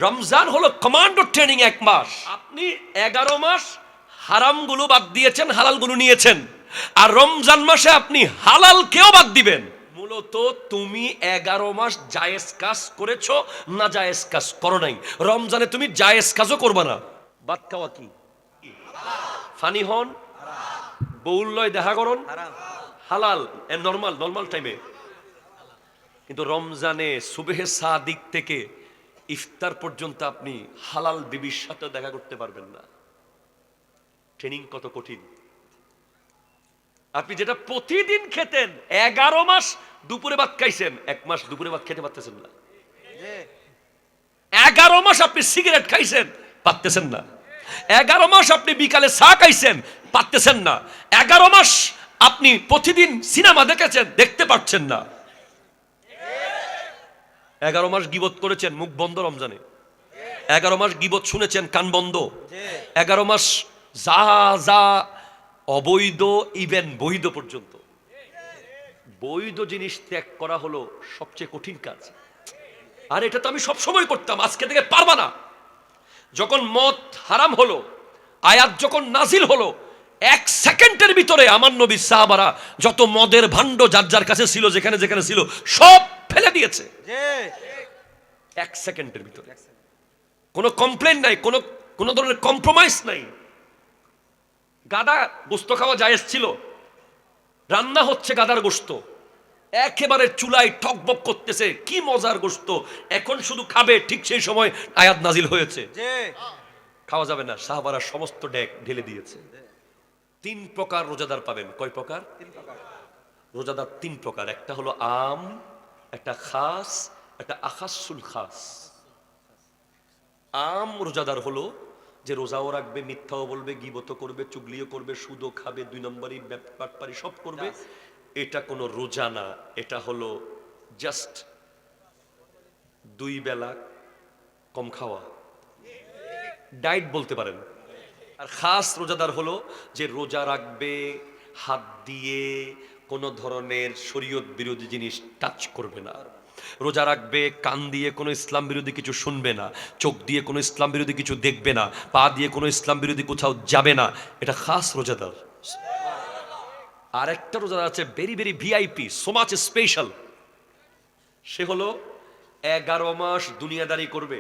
রমজান হলো commando training, 1 মাস। আপনি 11 মাস হারামগুলো বাদ দিয়েছেন, হালালগুলো নিয়েছেন, আর রমজান মাসে আপনি হালালকেও বাদ দিবেন। মূলত তুমি 11 মাস জায়েজ কাজ করেছো, না জায়েজ কাজ করো নাই। রমজানে তুমি জায়েজ কাজও করবা না। বাদ খাওয়া কি? ফানি হন, বউল্লয় দেখা করুন, হালাল, নর্মাল টাইমে। কিন্তু রমজানে সুবহে সাদিক থেকে ইফতার পর্যন্ত আপনি হালাল বিবির সাথে দেখা করতে পারবেন না। ট্রেনিং কত কঠিন! আপনি যেটা প্রতিদিন খেতেন, 11 মাস দুপুরে ভাত খাইছেন, 1 মাস দুপুরে ভাত খেতে পারতেছেন না। 11 মাস আপনি সিগারেট খাইছেন, পারতেছেন না। 11 মাস আপনি বিকালে চা খাইছেন, পারতেছেন না। 11 মাস আপনি প্রতিদিন সিনেমা দেখেছেন, দেখতে পাচ্ছেন না। 11 মাস গীবত করেছেন, মুখ বন্ধ রমজানে। 11 মাস গীবত শুনেছেন, কান বন্ধ। 11 মাস যা যা অবৈধ, ইভেন বৈধ পর্যন্ত, বৈধ জিনিস ত্যাগ করা হলো সবচেয়ে কঠিন কাজ। আর এটা তো আমি সব সময় করতাম, আজকে থেকে পারবা না। যখন মদ হারাম হলো, আয়াত যখন নাজিল হলো, 1 সেকেন্ডের ভিতরে আমার নবী সাহাবারা যত মদের ভাণ্ড যার যার কাছে ছিল, যেখানে যেখানে ছিল, সব ফেলে দিয়েছে 1 সেকেন্ডের ভিতরে। কোনো কমপ্লেন নাই, কোনো ধরনের কম্প্রোমাইজ নাই। গাদা গোস্ত খাওয়া জায়েজ ছিল, রান্না হচ্ছে গাদার গোস্ত, একেবারে চুলায় টকবক করতেছে, কি মজার গোস্ত, এখন শুধু খাবে, ঠিক সেই সময় আয়াত নাজিল হয়েছে, খাওয়া যাবে না। সাহাবারা সমস্ত ডেক ঢেলে দিয়েছে। 3 প্রকার রোজাদার পাবেন। কয় প্রকার? 3 প্রকার রোজাদার। 3 প্রকার। একটা হলো আম, একটা খাস, একটা আখাসুল খাস। আম রোজাদার হলো যে রোজাও রাখবে, মিথ্যাও বলবে, গীবতও করবে, চুগলিও করবে, সুদও খাবে, 2 নম্বরই বাটপারি সব করবে। এটা কোনো রোজা না, এটা হলো জাস্ট 2 বেলা কম খাওয়া, ডায়েট বলতে পারেন। আর খাস রোজাদার হলো যে রোজা রাখবে, হাত দিয়ে কোনো ধরনের শরীয়ত বিরোধী জিনিস টাচ করবে না। রোজা রাখবে, কান দিয়ে কোনো ইসলাম বিরোধী কিছু শুনবে না, চোখ দিয়ে কোনো ইসলাম বিরোধী কিছু দেখবে না, পা দিয়ে কোনো ইসলাম বিরোধী কোথাও যাবে না। এটা খাস রোজাদার। আর একটা রোজাদার আছে, very very VIP, so much special. সে হলো 11 মাস দুনিয়াদারি করবে,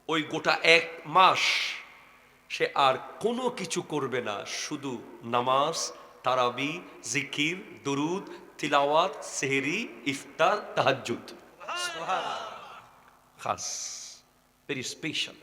ওই গোটা 1 মাস সে আর কোনো কিছু করবে না, শুধু নামাজ, তারাবি, জিকির, দুরুদ, তিলাওয়াত, সেহরি, ইফতার, তাহাজ্জুদ। খাস, ভেরি স্পেশাল।